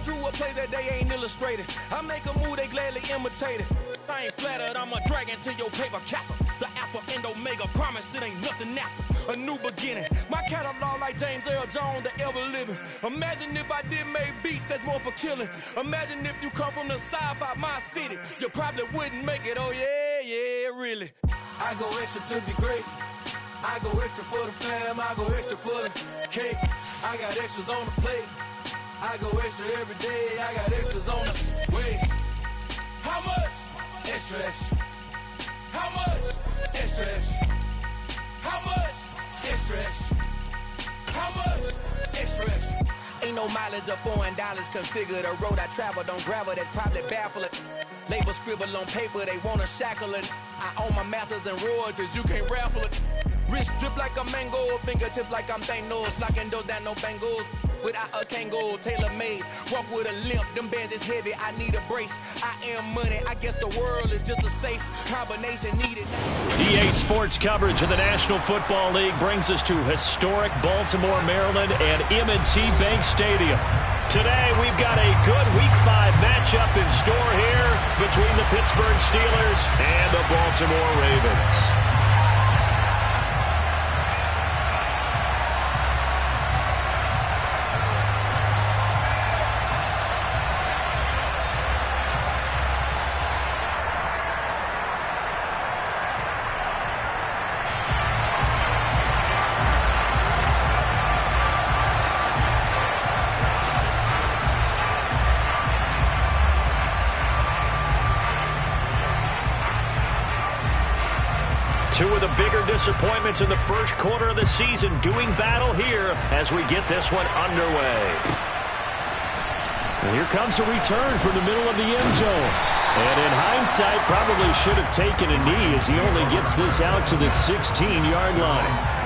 drew a play that they ain't illustrated. I make a move, they gladly imitate it. I ain't flattered, I'm a dragon to your paper castle. The alpha and omega, promise it ain't nothing after. A new beginning. My catalog like James Earl Jones, the ever living. Imagine if I did make beats that's more for killing. Imagine if you come from the south out my city. You probably wouldn't make it, oh yeah, really. I go extra to be great. I go extra for the fam, I go extra for the cake. I got extras on the plate. I go extra every day, I got extras on the way. How much? Extra, extra. How much? Extra, extra. How much? Extra, extra. How much? Extra, extra. Ain't no mileage of $4 configure the road I travel. Don't gravel, that probably baffle it. Label scribble on paper, they wanna shackle it. I own my masters and royalties, you can't raffle it. Wrist drip like a mango, fingertips like I'm Thanos. Knocking those down, no bangles. Without a Kango, tailor-made. Walk with a limp, them bands is heavy, I need a brace. I am money, I guess the world is just a safe combination needed. EA Sports coverage of the National Football League brings us to historic Baltimore, Maryland and M&T Bank Stadium. Today, we've got a good Week 5 matchup in store here between the Pittsburgh Steelers and the Baltimore Ravens. Two of the bigger disappointments in the first quarter of the season doing battle here as we get this one underway. And here comes a return from the middle of the end zone. And in hindsight, probably should have taken a knee as he only gets this out to the 16-yard line.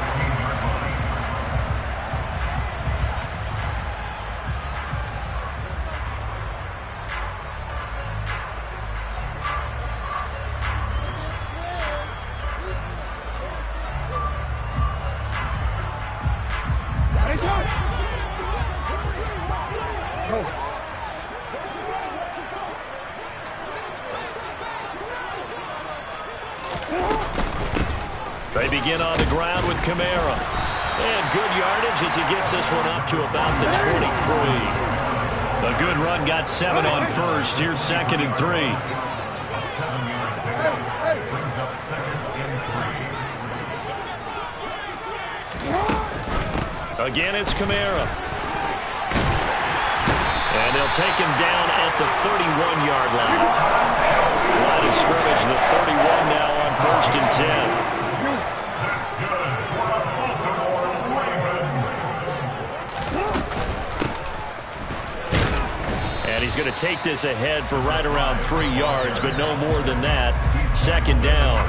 They begin on the ground with Kamara. And good yardage as he gets this one up to about the 23. A good run got 7 on first. Here's 2nd and 3. Again, it's Kamara. And they'll take him down at the 31-yard line. Line of scrimmage, the 31 now on 1st and 10. And he's going to take this ahead for right around 3 yards, but no more than that. 2nd down.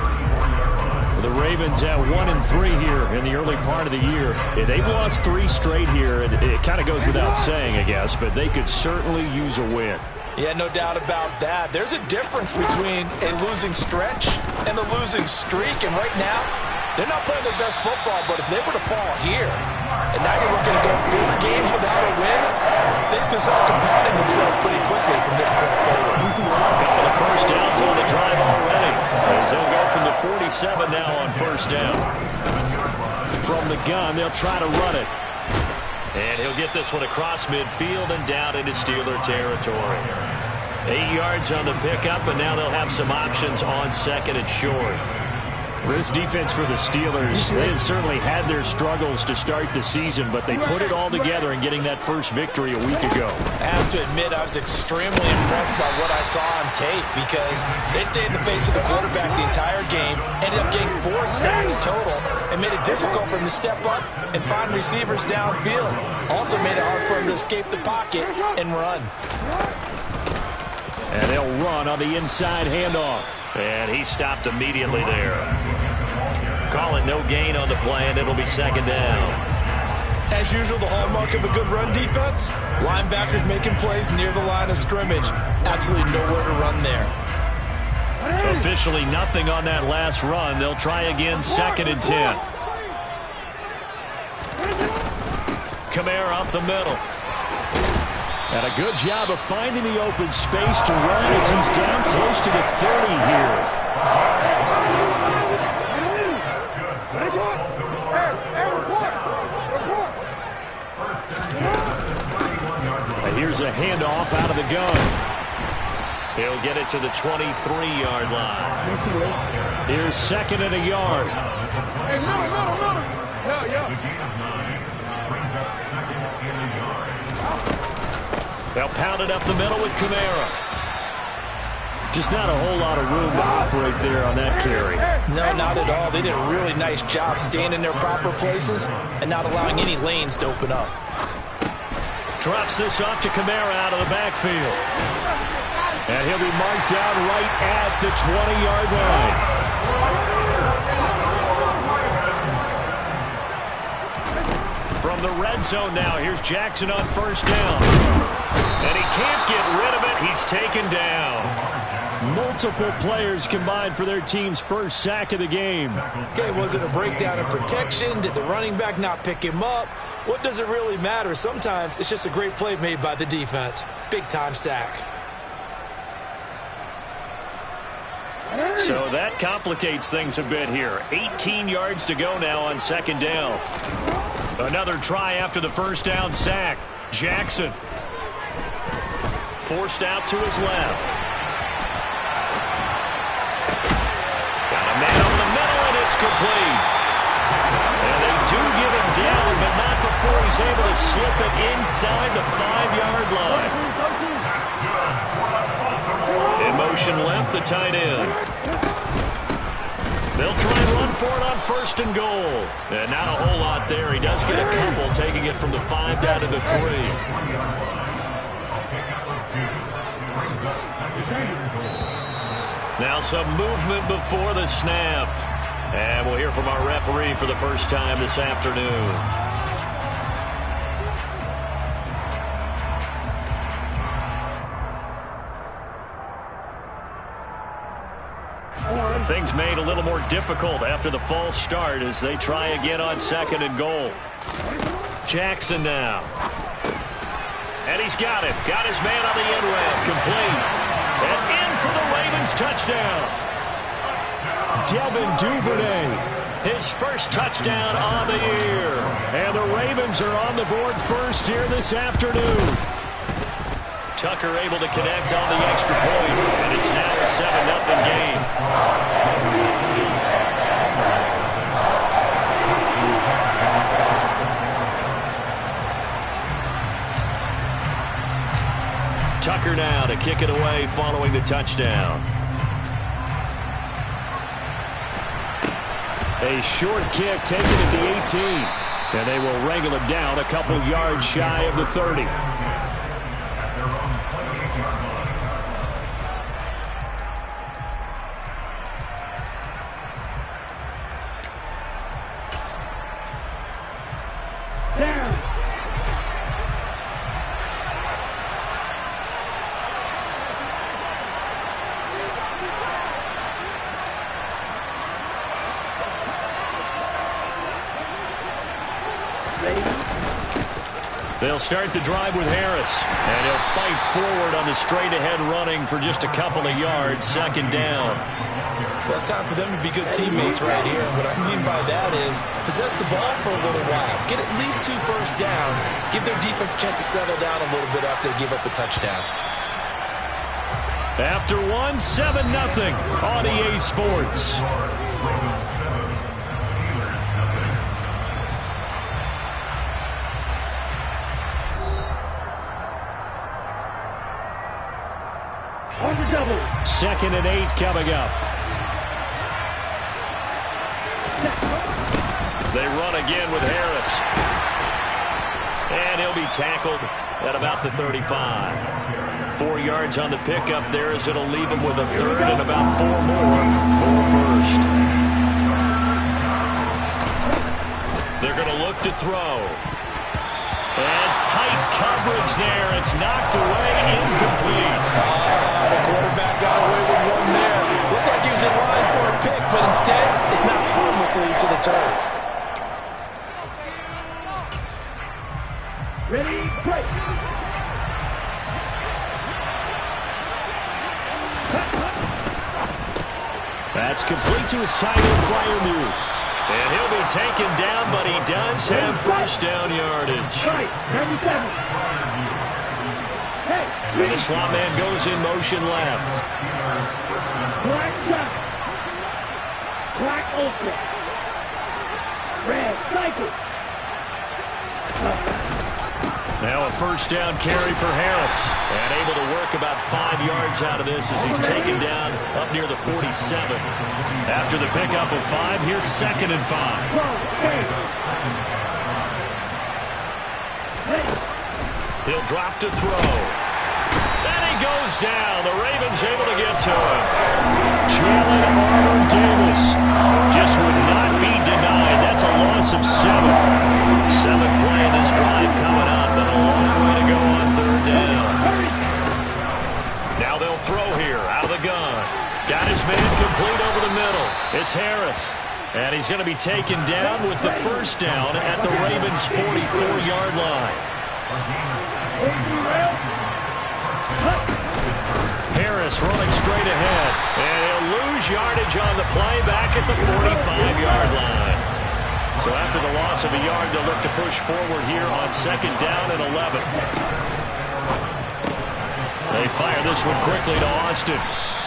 The Ravens at 1-3 here in the early part of the year. They've lost 3 straight here. It kind of goes without saying, I guess, but they could certainly use a win. Yeah, no doubt about that. There's a difference between a losing stretch and a losing streak, and right now, they're not playing their best football, but if they were to fall here, and now you're looking to go 4 games without a win, things can start compounding themselves pretty quickly from this point forward. A couple of first downs on the drive already, as they'll go from the 47 now on 1st down. From the gun, they'll try to run it. And he'll get this one across midfield and down into Steeler territory. 8 yards on the pickup, and now they'll have some options on 2nd and short. This defense for the Steelers, they had certainly had their struggles to start the season, but they put it all together in getting that first victory a week ago. I have to admit, I was extremely impressed by what I saw on tape because they stayed in the face of the quarterback the entire game, ended up getting 4 sacks total, and made it difficult for him to step up and find receivers downfield. Also made it hard for him to escape the pocket and run. And they'll run on the inside handoff. And he stopped immediately there. Call it no gain on the play, and it'll be 2nd down. As usual, the hallmark of a good run defense, linebackers making plays near the line of scrimmage. Absolutely nowhere to run there. Officially nothing on that last run. They'll try again, 2nd and 10. Kamara up the middle. And a good job of finding the open space to run as he's down close to the 30 here. And here's a handoff out of the gun. He'll get it to the 23-yard line. Here's second and a yard. They'll pound it up the middle with Kamara. Just not a whole lot of room to operate there on that carry. No, not at all. They did a really nice job staying in their proper places and not allowing any lanes to open up. Drops this off to Kamara out of the backfield. And he'll be marked down right at the 20-yard line. From the red zone now, here's Jackson on first down. And he can't get rid of it. He's taken down. Multiple players combined for their team's first sack of the game. Okay, was it a breakdown in protection? Did the running back not pick him up? What does it really matter? Sometimes it's just a great play made by the defense. Big-time sack. So that complicates things a bit here. 18 yards to go now on second down. Another try after the first down sack. Jackson forced out to his left. Got a man over the middle, and it's complete. And they do get him down, but not before he's able to slip it inside the 5-yard line. In motion left, the tight end. They'll try and run for it on first and goal. And not a whole lot there. He does get a couple, taking it from the 5 down to the 3. Now some movement before the snap. And we'll hear from our referee for the first time this afternoon. Things made a little more difficult after the false start as they try again on second and goal. Jackson now. And he's got it. Got his man on the end route. Complete. And in for the Ravens touchdown. Devin Duvernay. His first touchdown on the year. And the Ravens are on the board first here this afternoon. Tucker able to connect on the extra point, and it's now a 7-0 game. Tucker now to kick it away following the touchdown. A short kick taken at the 18. And they will wrangle it down a couple yards shy of the 30. They'll start the drive with Harris, and he'll fight forward on the straight-ahead running for just a couple of yards, second down. Well, it's time for them to be good teammates right here. What I mean by that is possess the ball for a little while. Get at least 2 first downs. Give their defense a chance to settle down a little bit after they give up a touchdown. After 7-0 on EA Sports. Second and 8 coming up. They run again with Harris. And he'll be tackled at about the 35. 4 yards on the pickup there as it'll leave him with a third and about 4 more for first. They're going to look to throw. And tight coverage there. It's knocked away, incomplete. The quarterback got away with one there. Looked like he was in line for a pick, but instead, it's knocked harmlessly to the turf. Ready, play. That's complete to his tight end flyer move. And he'll be taken down, but he does have first down yardage. And the slot man goes in motion left. Black open. Red cycle. Now a first down carry for Harris. And able to work about 5 yards out of this as he's taken down up near the 47. After the pickup of 5, here's 2nd and 5. He'll drop to throw. And he goes down. The Ravens able to get to him. Jalen Armour-Davis just would not be denied. That's a loss of 7. 7th play of this drive coming up, and a long way to go on 3rd down. Now they'll throw here out of the gun. Got his man complete over the middle. It's Harris. And he's going to be taken down with the first down at the Ravens' 44-yard line. Harris running straight ahead. And he'll lose yardage on the play back at the 45-yard line. So after the loss of a yard, they'll look to push forward here on 2nd down and 11. They fire this one quickly to Austin.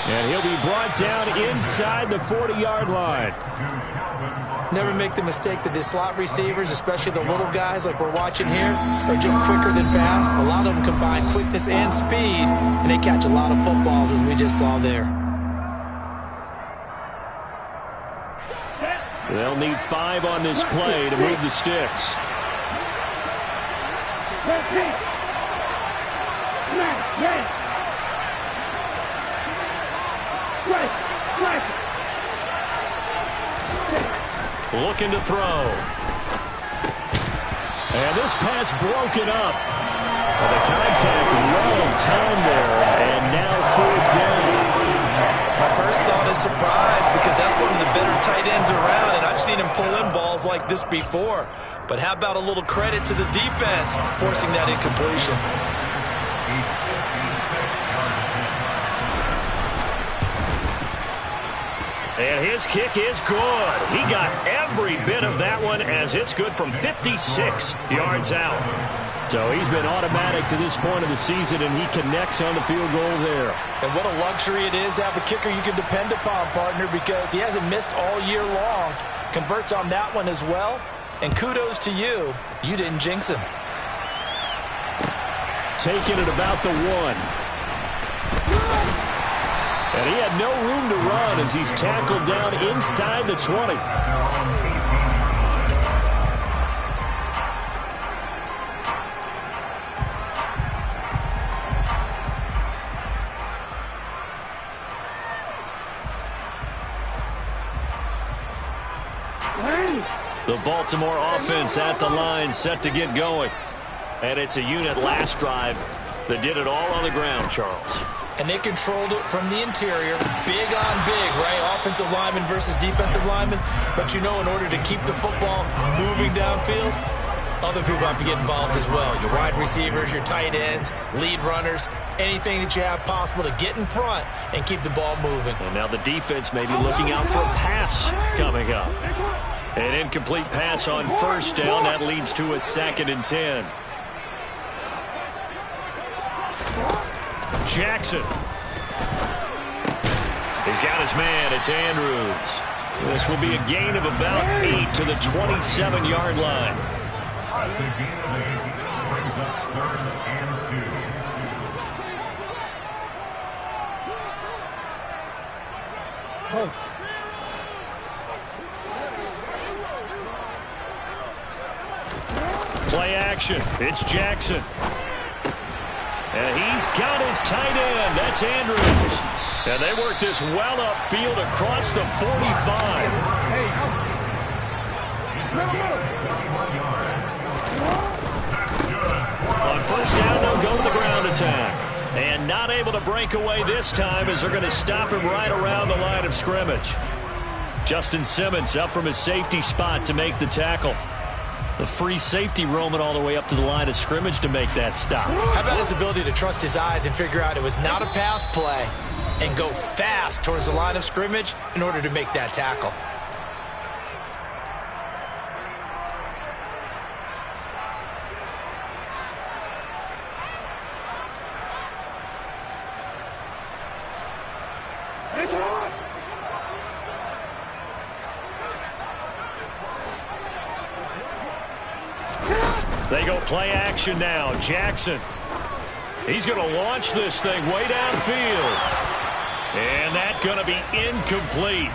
And he'll be brought down inside the 40-yard line. Never make the mistake that the slot receivers, especially the little guys like we're watching here, are just quicker than fast. A lot of them combine quickness and speed, and they catch a lot of footballs, as we just saw there. They'll need 5 on this play to move the sticks. Looking to throw. And this pass broken up. Well, the contact well timed there, and now 4th down. My first thought is surprise, because that's one of the better tight ends around, and I've seen him pull in balls like this before. But how about a little credit to the defense forcing that incompletion? And his kick is good. He got every bit of that one, as it's good from 56 yards out. So he's been automatic to this point of the season, and he connects on the field goal there. And what a luxury it is to have a kicker you can depend upon, partner, because he hasn't missed all year long. Converts on that one as well. And kudos to you. You didn't jinx him. Taking it about the 1. And he had no room to run as he's tackled down inside the 20. The Baltimore offense at the line, set to get going. And it's a unit last drive that did it all on the ground, Charles. And they controlled it from the interior. Big on big, right? Offensive lineman versus defensive lineman. But you know, in order to keep the football moving downfield, other people have to get involved as well. Your wide receivers, your tight ends, lead runners, anything that you have possible to get in front and keep the ball moving. And now the defense may be looking out for a pass coming up. An incomplete pass on 1st down. That leads to a 2nd and 10. Jackson. He's got his man. It's Andrews. This will be a gain of about 8 to the 27-yard line. Play action. It's Jackson. And he's got his tight end. That's Andrews. And they work this well upfield across the 45. On 1st down, they'll go to the ground attack. And not able to break away this time as they're going to stop him right around the line of scrimmage. Justin Simmons up from his safety spot to make the tackle. The free safety roaming all the way up to the line of scrimmage to make that stop. How about his ability to trust his eyes and figure out it was not a pass play and go fast towards the line of scrimmage in order to make that tackle. They go play action now. Jackson. He's going to launch this thing way downfield. And that's going to be incomplete.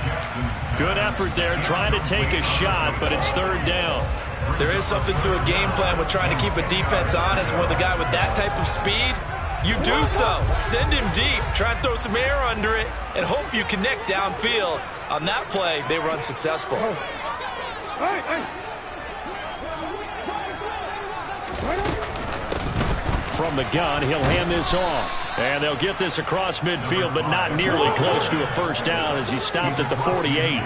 Good effort there trying to take a shot, but it's third down. There is something to a game plan with trying to keep a defense honest. With a guy with that type of speed, you do so. Send him deep. Try and throw some air under it and hope you connect downfield. On that play, they were unsuccessful. From the gun, he'll hand this off. And they'll get this across midfield, but not nearly close to a first down as he stopped at the 48.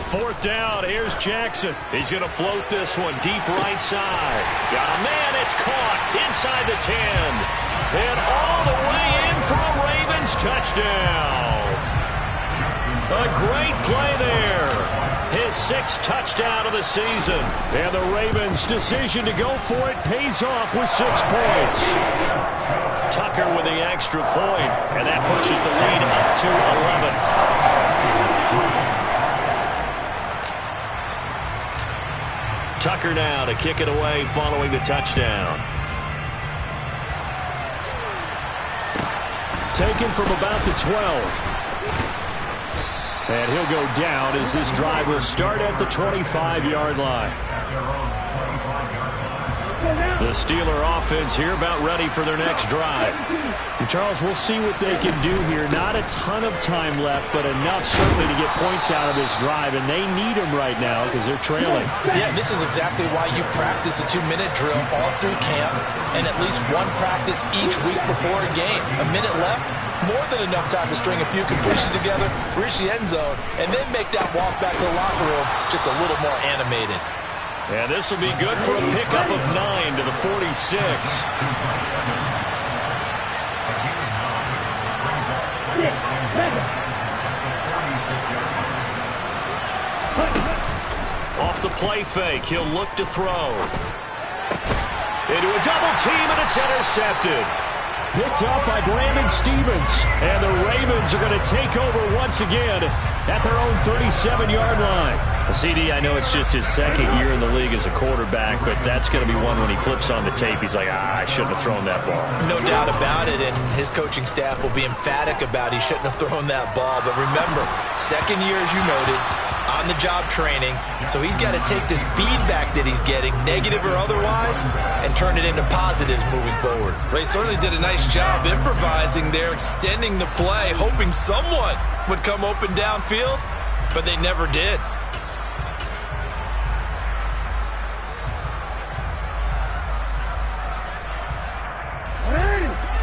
Fourth down, here's Jackson. He's going to float this one deep right side. Got a man, it's caught inside the 10. And all the way in for a Ravens touchdown. A great play there. His sixth touchdown of the season. And the Ravens' decision to go for it pays off with 6 points. Tucker with the extra point, and that pushes the lead up to 11. Tucker now to kick it away following the touchdown. Taken from about the 12. And he'll go down as this drive will start at the 25-yard line. The Steeler offense here about ready for their next drive. And Charles, we'll see what they can do here. Not a ton of time left, but enough certainly to get points out of this drive. And they need them right now because they're trailing. Yeah, this is exactly why you practice a 2-minute drill all through camp and at least one practice each week before a game. A minute left, more than enough time to string a few completions together, reach the end zone, and then make that walk back to the locker room just a little more animated. And this will be good for a pickup of 9 to the 46. Off the play fake, he'll look to throw. Into a double team, and it's intercepted. Picked up by Brandon Stevens. And the Ravens are going to take over once again at their own 37-yard line. CD, I know it's just his second year in the league as a quarterback, but that's going to be one when he flips on the tape. He's like, I shouldn't have thrown that ball. No doubt about it, and his coaching staff will be emphatic about he shouldn't have thrown that ball. But remember, second year, as you noted, on-the-job training, so he's got to take this feedback that he's getting, negative or otherwise, and turn it into positives moving forward. Well, he certainly did a nice job improvising there, extending the play, hoping someone would come open downfield, but they never did.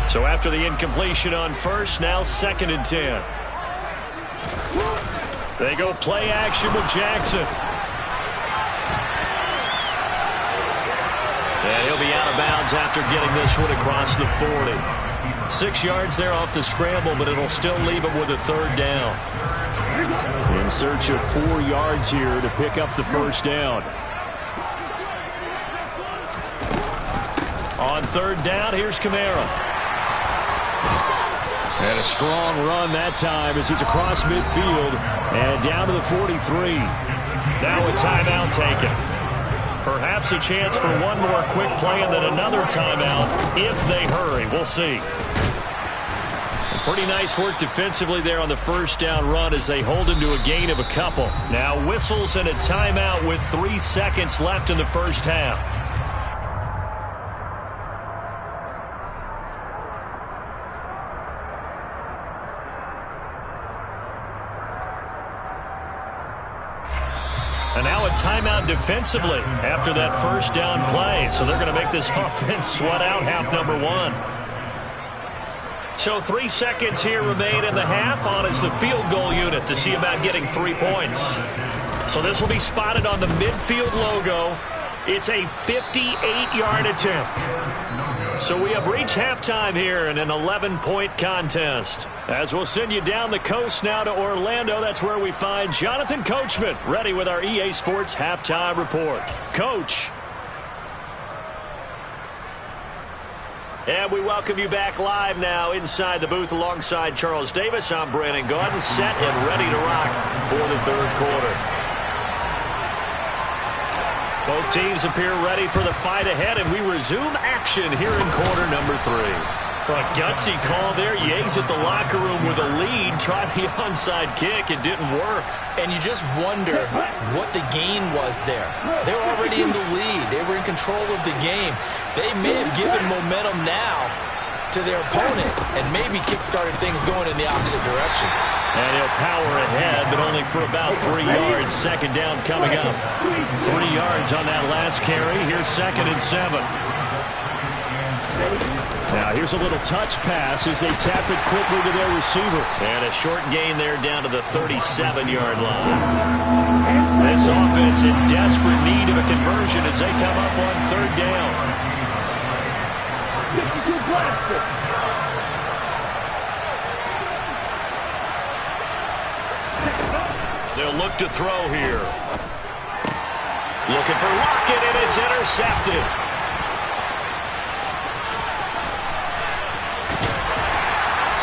So after the incompletion on first, now 2nd and 10. They go play action with Jackson. And he'll be out of bounds after getting this one across the 40. 6 yards there off the scramble, but it'll still leave him with a third down. In search of 4 yards here to pick up the first down. On third down, here's Kamara. And a strong run that time as he's across midfield and down to the 43. Now a timeout taken. Perhaps a chance for one more quick play and then another timeout if they hurry. We'll see. Pretty nice work defensively there on the first down run as they hold him to a gain of a couple. Now whistles and a timeout with 3 seconds left in the first half. And now a timeout defensively after that first down play. So they're going to make this offense sweat out half number one. So 3 seconds here remain in the half. On is the field goal unit to see about getting 3 points. So this will be spotted on the midfield logo. It's a 58-yard attempt. So we have reached halftime here in an 11-point contest. As we'll send you down the coast now to Orlando, that's where we find Jonathan Coachman ready with our EA Sports Halftime Report. Coach. And we welcome you back live now inside the booth alongside Charles Davis. I'm Brandon Gaudin, set and ready to rock for the third quarter. Both teams appear ready for the fight ahead, and we resume action here in quarter number 3. A gutsy call there. Yates at the locker room with a lead. Tried the onside kick. It didn't work. And you just wonder what the gain was there. They were already in the lead. They were in control of the game. They may have given momentum now to their opponent and maybe kick-started things going in the opposite direction. And he'll power ahead, but only for about 3 yards. Second down coming up. 3 yards on that last carry. Here's 2nd and 7. Now here's a little touch pass as they tap it quickly to their receiver. And a short gain there down to the 37-yard line. This offense in desperate need of a conversion as they come up on 3rd down. They'll look to throw here. Looking for Lockett, and it's intercepted.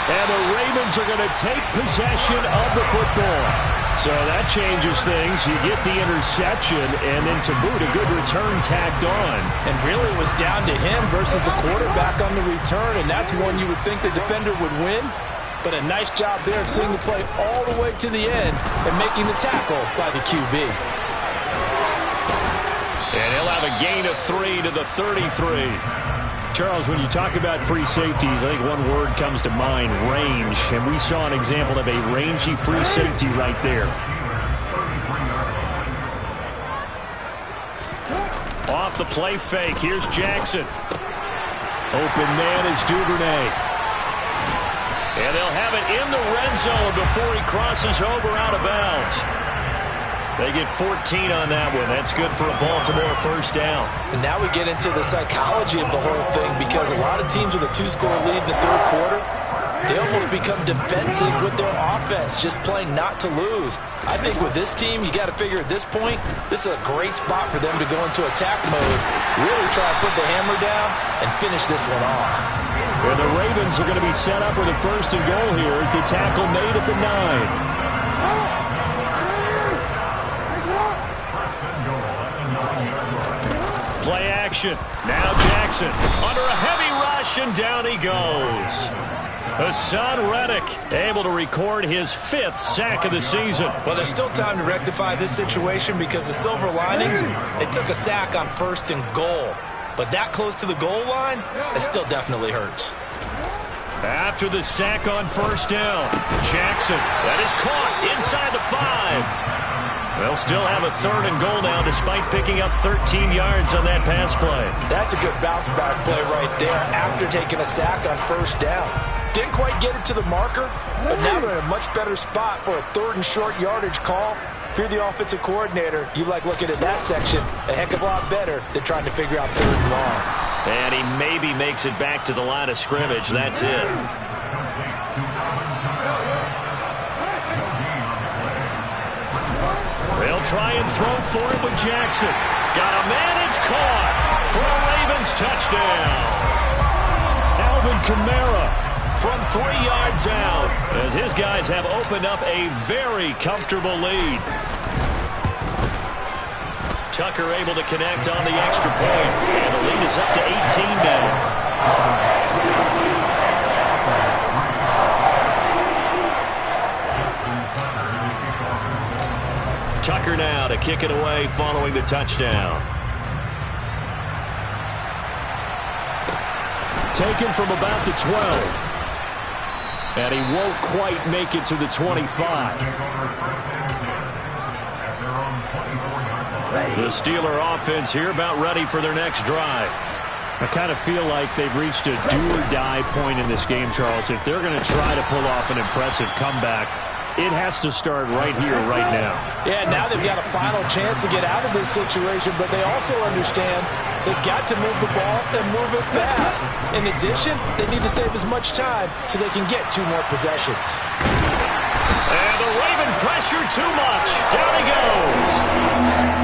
And the Ravens are going to take possession of the football. So that changes things. You get the interception, and then to boot, a good return tacked on. And really it was down to him versus the quarterback on the return, and that's one you would think the defender would win. But a nice job there of seeing the play all the way to the end and making the tackle by the QB. And he'll have a gain of 3 to the 33. Charles, when you talk about free safeties, I think one word comes to mind, range. And we saw an example of a rangy free safety right there. Off the play fake, here's Jackson. Open man is Duvernay. And they'll have it in the red zone before he crosses over out of bounds. They get 14 on that one. That's good for a Baltimore first down. And now we get into the psychology of the whole thing, because a lot of teams with a 2-score lead in the third quarter, they almost become defensive with their offense, just playing not to lose. I think with this team, you got to figure at this point, this is a great spot for them to go into attack mode, really try to put the hammer down and finish this one off. And the Ravens are going to be set up with a 1st and goal here as the tackle made at the 9. Play action. Now Jackson under a heavy rush, and down he goes. Hassan Reddick able to record his 5th sack of the season. Well, there's still time to rectify this situation, because the silver lining, they took a sack on 1st and goal. But that close to the goal line, it still definitely hurts. After the sack on 1st down, Jackson, that is caught inside the 5. They'll still have a 3rd and goal now despite picking up 13 yards on that pass play. That's a good bounce back play right there after taking a sack on 1st down. Didn't quite get it to the marker, but now they're in a much better spot for a 3rd and short yardage call. If you're the offensive coordinator, you like looking at that section a heck of a lot better than trying to figure out 3rd and long. And he maybe makes it back to the line of scrimmage. That's it. They'll try and throw for it with Jackson. Got a man, it's caught for a Ravens touchdown. Alvin Kamara from 3 yards out, as his guys have opened up a very comfortable lead. Tucker able to connect on the extra point, and the lead is up to 18 now. Tucker now to kick it away following the touchdown. Taken from about the 12. And he won't quite make it to the 25. The Steeler offense here about ready for their next drive. I kind of feel like they've reached a do-or-die point in this game, Charles. If they're going to try to pull off an impressive comeback, it has to start right here, right now. Yeah, now they've got a final chance to get out of this situation, but they also understand they've got to move the ball and move it fast. In addition, they need to save as much time so they can get 2 more possessions. And the Raven pressure too much. Down he goes.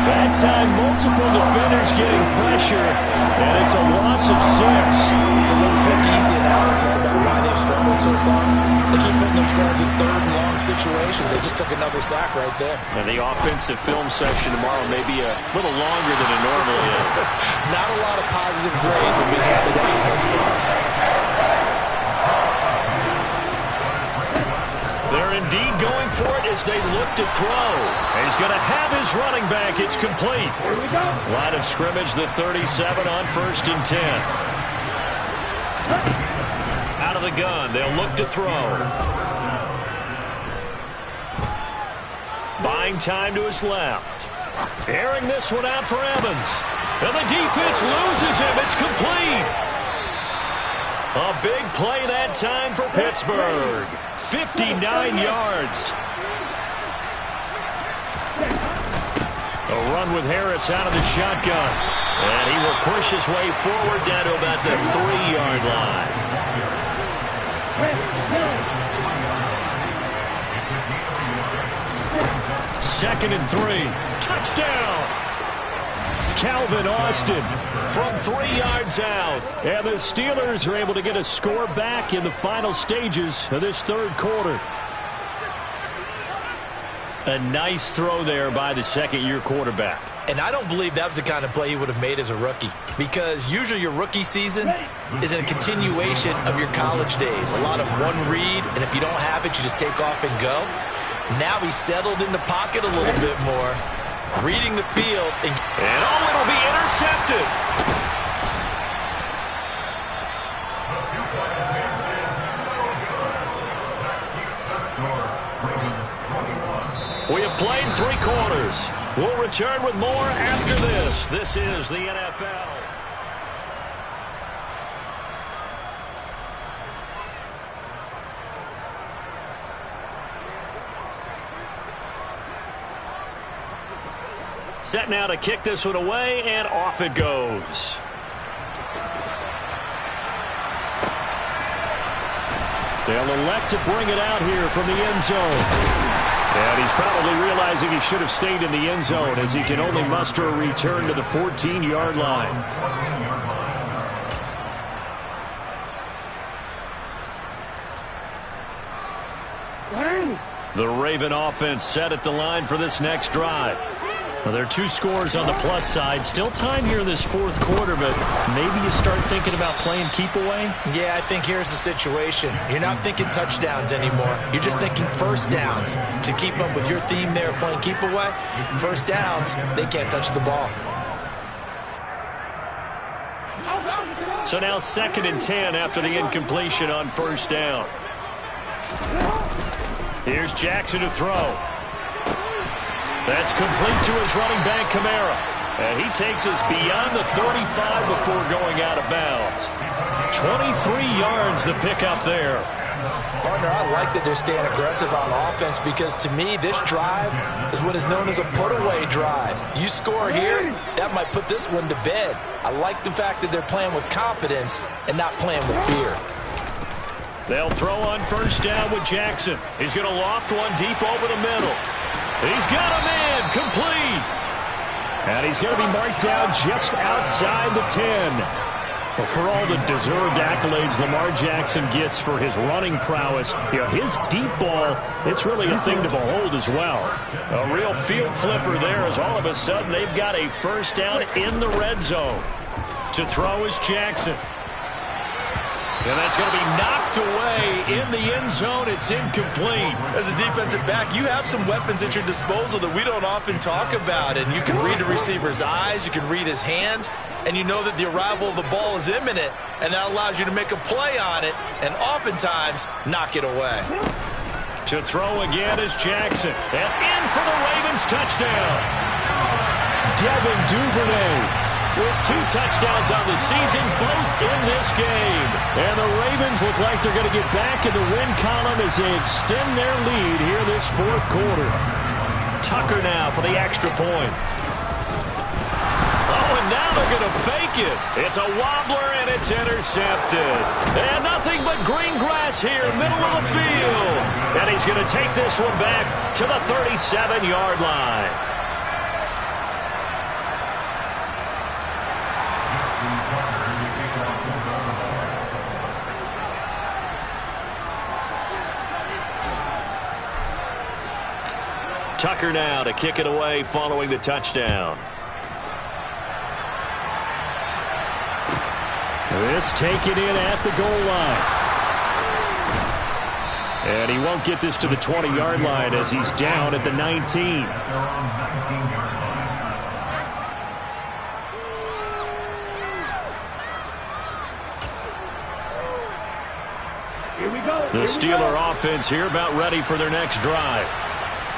That time, multiple defenders getting pressure, and it's a loss of 6. Some quick, easy analysis about why they've struggled so far. They keep putting themselves in 3rd and long situations. They just took another sack right there. And the offensive film session tomorrow may be a little longer than it normally is. Not a lot of positive grades will be handed out thus far. They're indeed going for it as they look to throw. And he's going to have his running back. It's complete. Here we go. Line of scrimmage, the 37 on 1st and 10. Out of the gun, they'll look to throw. Buying time to his left. Airing this one out for Evans. And the defense loses him. It's complete. A big play that time for Pittsburgh. 59 yards. A run with Harris out of the shotgun. And he will push his way forward down to about the 3-yard line. Second and 3. Touchdown. Calvin Austin from 3 yards out. And the Steelers are able to get a score back in the final stages of this 3rd quarter. A nice throw there by the 2nd-year quarterback. And I don't believe that was the kind of play he would have made as a rookie, because usually your rookie season is a continuation of your college days. A lot of one read, and if you don't have it, you just take off and go. Now he's settled in the pocket a little bit more, reading the field. And oh, it'll be intercepted. We have played 3 quarters. We'll return with more after this. This is the NFL. Set now to kick this one away, and off it goes. They'll elect to bring it out here from the end zone. And he's probably realizing he should have stayed in the end zone, as he can only muster a return to the 14-yard line. The Raven offense set at the line for this next drive. Well, there are 2 scores on the plus side. Still time here in this 4th quarter, but maybe you start thinking about playing keep away? Yeah, I think here's the situation. You're not thinking touchdowns anymore. You're just thinking first downs. To keep up with your theme there, playing keep away, first downs, they can't touch the ball. So now 2nd and 10 after the incompletion on 1st down. Here's Jackson to throw. That's complete to his running back, Kamara. And he takes us beyond the 35 before going out of bounds. 23 yards the pickup there. Partner, I like that they're staying aggressive on offense, because to me, this drive is what is known as a put-away drive. You score here, that might put this one to bed. I like the fact that they're playing with confidence and not playing with fear. They'll throw on 1st down with Jackson. He's going to loft one deep over the middle. He's got a man, complete. And he's going to be marked down just outside the 10. Well, for all the deserved accolades Lamar Jackson gets for his running prowess, his deep ball, it's really a thing to behold as well. A real field flipper there, as all of a sudden they've got a 1st down in the red zone. To throw is Jackson. And that's going to be knocked away in the end zone. It's incomplete. As a defensive back, you have some weapons at your disposal that we don't often talk about. And you can read the receiver's eyes, you can read his hands, and you know that the arrival of the ball is imminent, and that allows you to make a play on it and oftentimes knock it away. To throw again is Jackson. And in for the Ravens touchdown. Devin Duvernay with 2 touchdowns on the season, both in this game. And the Ravens look like they're going to get back in the win column as they extend their lead here this fourth quarter. Tucker now for the extra point. Oh, and now they're going to fake it. It's a wobbler, and it's intercepted. And nothing but green grass here, middle of the field. And he's going to take this one back to the 37-yard line. Tucker now to kick it away following the touchdown. This taken in at the goal line. And he won't get this to the 20-yard line as he's down at the 19. Here we go. The Steeler offense here about ready for their next drive.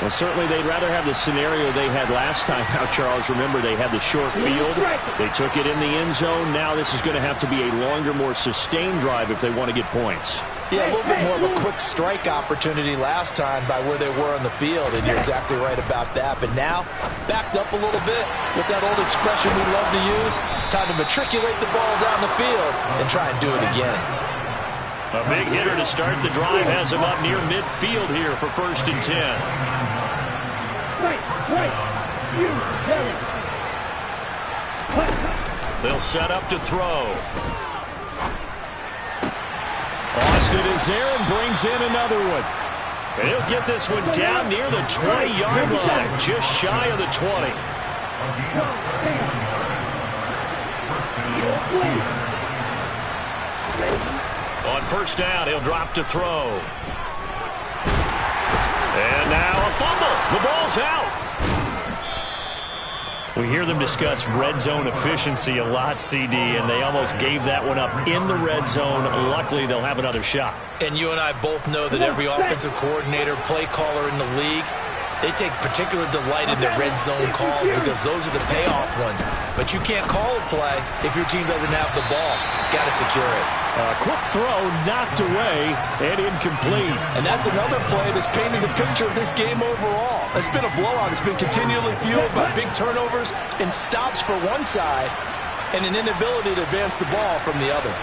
Well, certainly they'd rather have the scenario they had last time. Now, Charles, remember, they had the short field. They took it in the end zone. Now this is going to have to be a longer, more sustained drive if they want to get points. Yeah, a little bit more of a quick strike opportunity last time by where they were on the field, and you're exactly right about that. But now, backed up a little bit. What's that old expression we love to use? Time to matriculate the ball down the field and try and do it again. A big hitter to start the drive has him up near midfield here for 1st and 10. They'll set up to throw. Austin is there and brings in another one. And he'll get this one down near the 20-yard line, just shy of the 20. On 1st down, he'll drop to throw. And now a fumble. The ball's out. We hear them discuss red zone efficiency a lot, CD, and they almost gave that one up in the red zone. Luckily, they'll have another shot. And you and I both know that every offensive coordinator, play caller in the league, they take particular delight in their red zone calls because those are the payoff ones. But you can't call a play if your team doesn't have the ball. Got to secure it. Quick throw, knocked away, and incomplete. And that's another play that's painted the picture of this game overall. It's been a blowout. It's been continually fueled by big turnovers and stops for one side and an inability to advance the ball from the other.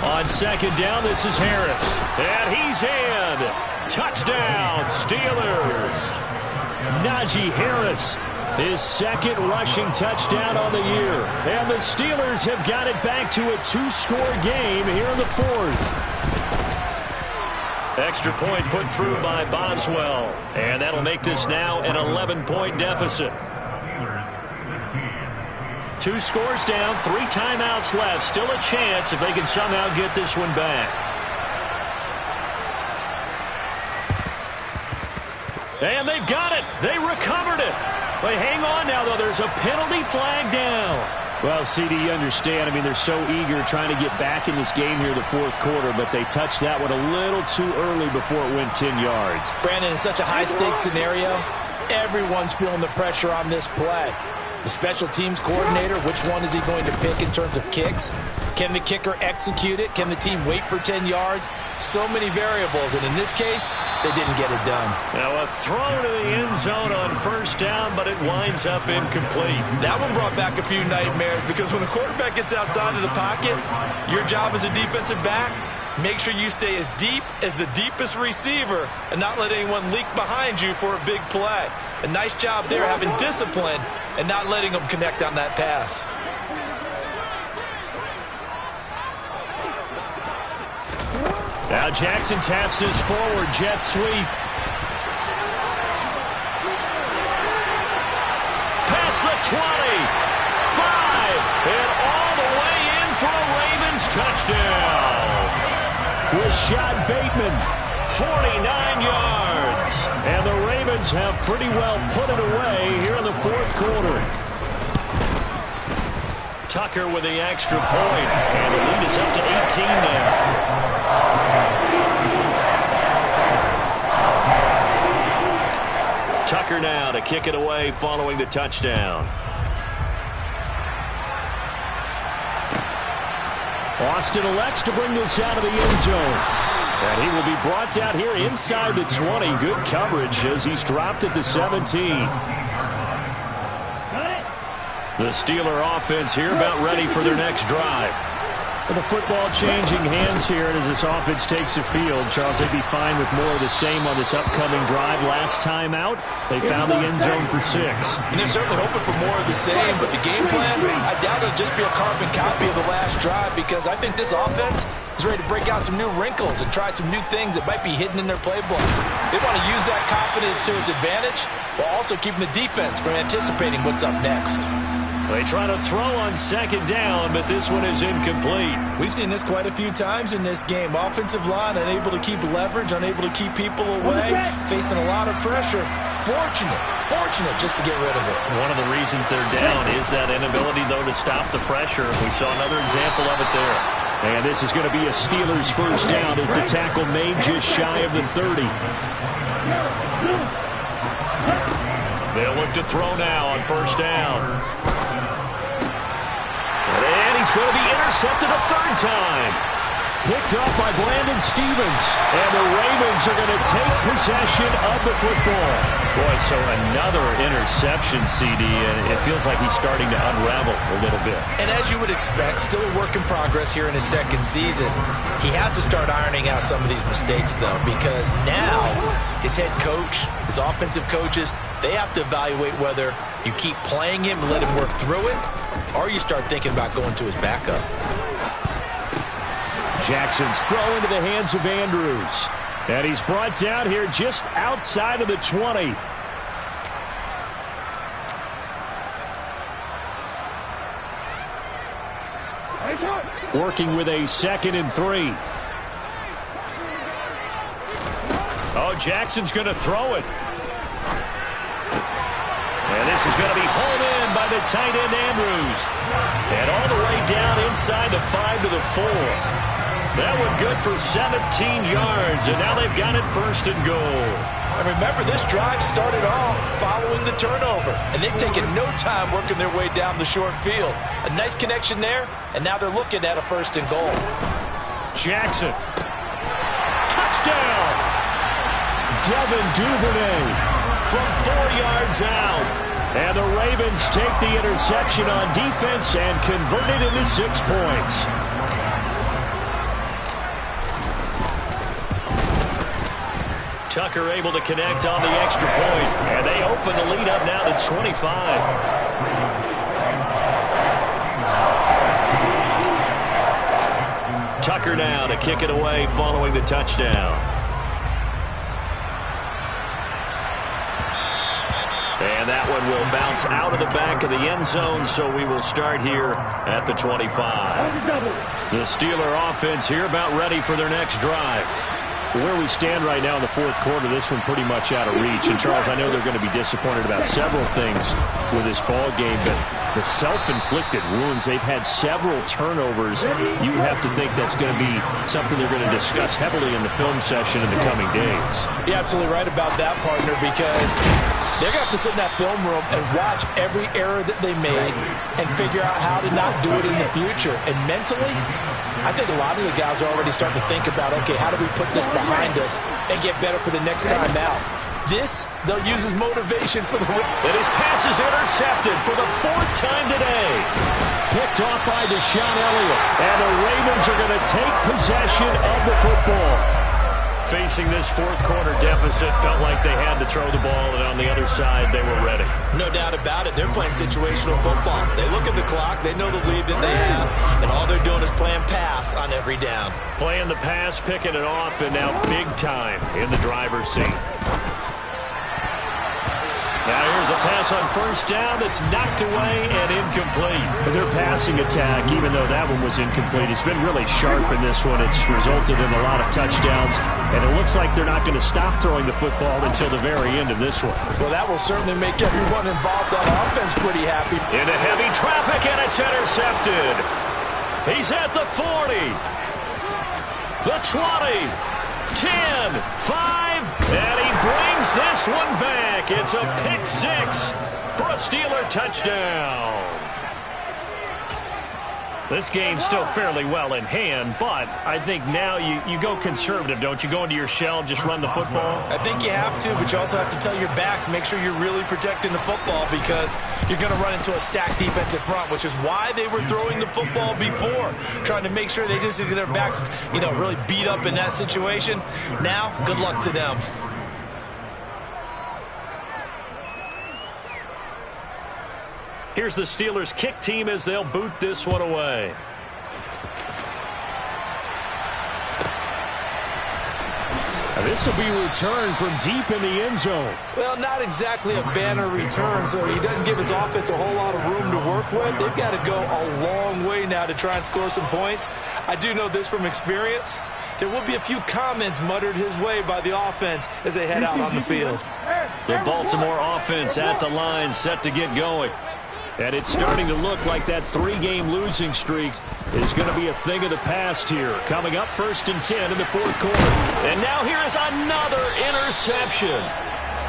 On 2nd down, this is Harris. And he's in. Touchdown, Steelers. Najee Harris, his 2nd rushing touchdown on the year. And the Steelers have got it back to a 2-score game here in the 4th. Extra point put through by Boswell. And that'll make this now an 11-point deficit. 2 scores down, 3 timeouts left. Still a chance if they can somehow get this one back. And they've got it. They recovered it. But hang on now, though. There's a penalty flag down. Well, CD, you understand. I mean, they're so eager trying to get back in this game here the 4th quarter, but they touched that one a little too early before it went 10 yards. Brandon, in such a high-stakes scenario, everyone's feeling the pressure on this play. The special teams coordinator, which one is he going to pick in terms of kicks? Can the kicker execute it? Can the team wait for 10 yards? So many variables, and in this case, they didn't get it done. Now a throw to the end zone on 1st down, but it winds up incomplete. That one brought back a few nightmares because when the quarterback gets outside of the pocket, your job as a defensive back, make sure you stay as deep as the deepest receiver and not let anyone leak behind you for a big play. A nice job there having discipline and not letting them connect on that pass. Now Jackson taps this forward jet sweep. Past the 20. 5. And all the way in for a Ravens touchdown. Rashad Bateman. 49 yards. And the Ravens Ravens have pretty well put it away here in the fourth quarter. Tucker with the extra point, and the lead is up to 18 now. Tucker now to kick it away following the touchdown. Austin elects to bring this out of the end zone. And he will be brought down here inside the 20. Good coverage as he's dropped at the 17. The Steeler offense here about ready for their next drive. With the football changing hands here as this offense takes the field. Charles, they'd be fine with more of the same on this upcoming drive. Last time out, they found the end zone for 6. And they're certainly hoping for more of the same, but the game plan, I doubt it'll just be a carbon copy of the last drive, because I think this offense is ready to break out some new wrinkles and try some new things that might be hidden in their playbook. They want to use that confidence to its advantage while also keeping the defense from anticipating what's up next. They try to throw on second down, but this one is incomplete. We've seen this quite a few times in this game. Offensive line unable to keep leverage, unable to keep people away, facing a lot of pressure. Fortunate just to get rid of it. One of the reasons they're down is that inability, though, to stop the pressure. We saw another example of it there. And this is going to be a Steelers first down as the tackle made just shy of the 30. They'll look to throw now on first down. And he's going to be intercepted a third time. Picked up by Brandon Stevens. And the Ravens are going to take possession of the football. Boy, so another interception, CD, and it feels like he's starting to unravel a little bit. And as you would expect, still a work in progress here in his second season. He has to start ironing out some of these mistakes, though, because now his head coach, his offensive coaches, they have to evaluate whether you keep playing him and let him work through it, or you start thinking about going to his backup. Jackson's throw into the hands of Andrews. And he's brought down here just outside of the 20. Working with a 2nd and 3. Oh, Jackson's going to throw it. And this is going to be hauled in by the tight end Andrews. And all the way down inside the 5 to the 4. That one good for 17 yards, and now they've got it 1st and goal. And remember, this drive started off following the turnover, and they've taken no time working their way down the short field. A nice connection there, and now they're looking at a 1st and goal. Jackson. Touchdown! Devin Duvernay from 4 yards out. And the Ravens take the interception on defense and convert it into 6 points. Tucker able to connect on the extra point. And they open the lead up now to 25. Tucker now to kick it away following the touchdown. And that one will bounce out of the back of the end zone, so we will start here at the 25. The Steeler offense here about ready for their next drive. Where we stand right now in the fourth quarter, this one pretty much out of reach. And, Charles, I know they're going to be disappointed about several things with this ball game, but the self-inflicted wounds, they've had several turnovers. You have to think that's going to be something they're going to discuss heavily in the film session in the coming days. You're absolutely right about that, partner, because they're going to have to sit in that film room and watch every error that they made and figure out how to not do it in the future. And mentally, I think a lot of the guys are already starting to think about, okay, how do we put this behind us and get better for the next time out? This, they'll use as motivation for the win. And his pass is intercepted for the 4th time today. Picked off by Deshaun Elliott. And the Ravens are going to take possession of the football. Facing this fourth quarter deficit, felt like they had to throw the ball, and on the other side, they were ready. No doubt about it. They're playing situational football. They look at the clock, they know the lead that they have, and all they're doing is playing pass on every down. Playing the pass, picking it off, and now big time in the driver's seat. Now here's a pass on first down that's knocked away and incomplete. Their passing attack, even though that one was incomplete, has been really sharp in this one. It's resulted in a lot of touchdowns And it looks like they're not going to stop throwing the football until the very end of this one. Well, that will certainly make everyone involved on offense pretty happy. Into heavy traffic, and it's intercepted. He's at the 40, the 20, 10, 5, and he brings this one back. It's a pick six for a Steeler touchdown. This game's still fairly well in hand, but I think now you go conservative, don't you? Go into your shell, just run the football? I think you have to, but you also have to tell your backs, make sure you're really protecting the football because you're going to run into a stacked defensive front, which is why they were throwing the football before, trying to make sure they just get their backs, really beat up in that situation. Now, good luck to them. Here's the Steelers' kick team as they'll boot this one away. This will be returned from deep in the end zone. Well, not exactly a banner return, so he doesn't give his offense a whole lot of room to work with. They've got to go a long way now to try and score some points. I do know this from experience. There will be a few comments muttered his way by the offense as they head out on the field. The Baltimore offense at the line, set to get going. And it's starting to look like that three-game losing streak is going to be a thing of the past here. Coming up 1st and 10 in the fourth quarter. And now here is another interception.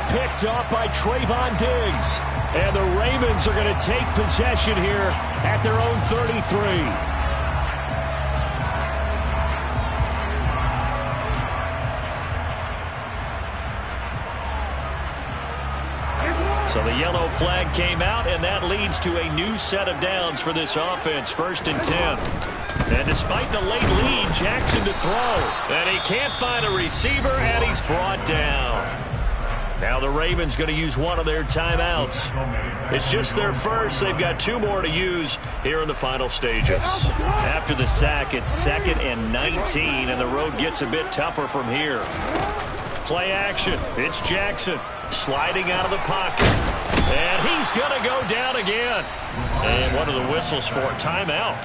Picked up by Trayvon Diggs. And the Ravens are going to take possession here at their own 33. So the yellow flag came out, and that leads to a new set of downs for this offense, 1st and 10. And despite the late lead, Jackson to throw. And he can't find a receiver, and he's brought down. Now the Ravens going to use one of their timeouts. It's just their first. They've got 2 more to use here in the final stages. After the sack, it's 2nd and 19, and the road gets a bit tougher from here. Play action. It's Jackson. Sliding out of the pocket. And he's going to go down again. And one of the whistles for a timeout.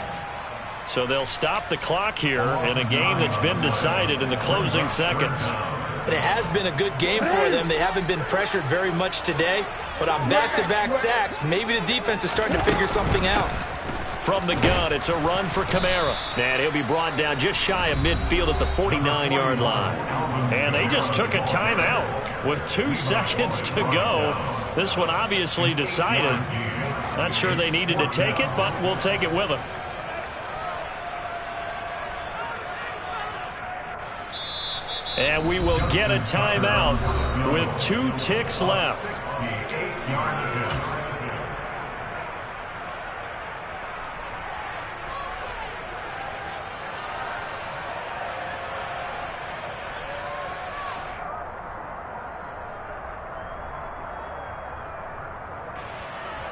So they'll stop the clock here in a game that's been decided in the closing seconds. And it has been a good game for them. They haven't been pressured very much today. But on back-to-back sacks, maybe the defense is starting to figure something out. From the gun, it's a run for Kamara. And he'll be brought down just shy of midfield at the 49-yard line. And they just took a timeout with 2 seconds to go. This one obviously decided. Not sure they needed to take it, but we'll take it with them. And we will get a timeout with 2 ticks left.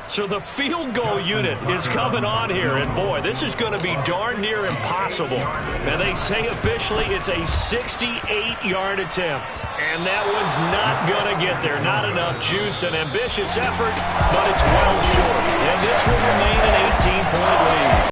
So the field goal unit is coming on here, and boy, this is going to be darn near impossible. And they say officially it's a 68-yard attempt. And that one's not going to get there. Not enough juice, an ambitious effort, but it's well short. And this will remain an 18-point lead.